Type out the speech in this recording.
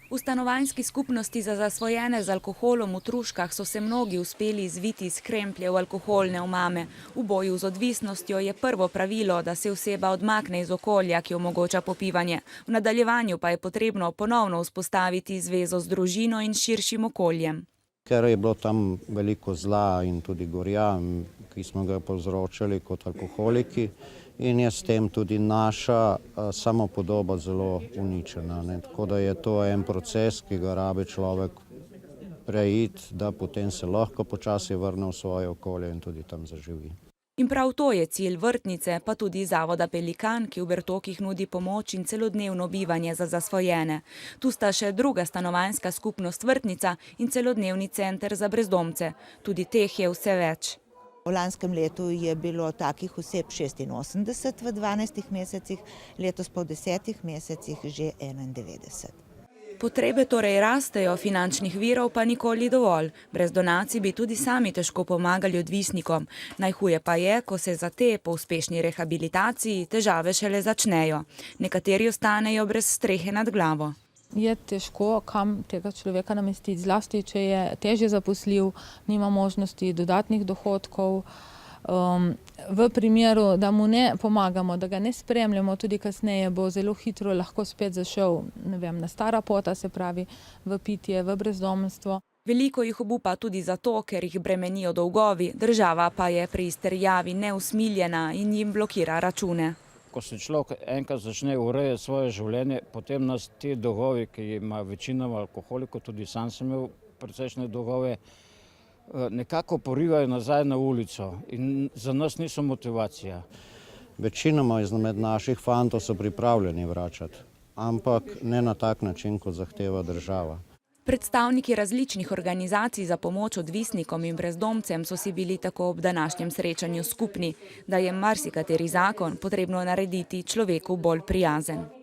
V stanovanjski skupnosti za zasvojene z alkoholom v Truškah so se mnogi uspeli izviti iz krempljev alkoholne omame. V boju z odvisnostjo je prvo pravilo, da se oseba odmakne iz okolja, ki omogoča popivanje. V nadaljevanju pa je potrebno ponovno vzpostaviti zvezo z družino in širšim okoljem. Ker je bilo tam veliko zla in tudi gorja, ki smo ga povzročali kot alkoholiki, in je s tem tudi naša samopodoba zelo uničena. Tako da je to en proces, ki ga rabi človek preiti, da potem se lahko počasi vrne v svoje okolje in tudi tam zaživi. In prav to je cilj vrtnice, pa tudi zavoda Pelikan, ki v Bertokih nudi pomoč in celodnevno bivanje za zasvojene. Tu sta še druga stanovanjska skupnost Vrtnica in celodnevni center za brezdomce. Tudi teh je vse več. V lanskem letu je bilo takih oseb 86 v 12 mesecih, letos pa v 10 mesecih že 91. Potrebe torej rastejo, finančnih virov pa nikoli dovolj. Brez donacij bi tudi sami težko pomagali odvisnikom. Najhuje pa je, ko se za te po uspešni rehabilitaciji težave šele začnejo. Nekateri ostanejo brez strehe nad glavo. Je težko, kam tega človeka namestiti, zlasti, če je težje zaposljiv, nima možnosti dodatnih dohodkov. V primeru, da mu ne pomagamo, da ga ne spremljamo, tudi kasneje bo zelo hitro lahko spet zašel, na stara pota, se pravi v pitje, v brezdomstvo. Veliko jih obupa tudi zato, ker jih bremenijo dolgovi, država pa je pri izterjavi neusmiljena in jim blokira račune. Ko se človek enkrat začne urejati svoje življenje, potem nas ti dolgovi, ki ima večinoma alkoholikov, tudi sam sem imel precejšnje dolgove, nekako porivajo nazaj na ulico in za nas niso motivacija. Večinoma izmed naših fantov so pripravljeni vračati, ampak ne na tak način, kot zahteva država. Predstavniki različnih organizacij za pomoč odvisnikom in brezdomcem so si bili tako ob današnjem srečanju skupni, da je marsikateri zakon potrebno narediti človeku bolj prijazen.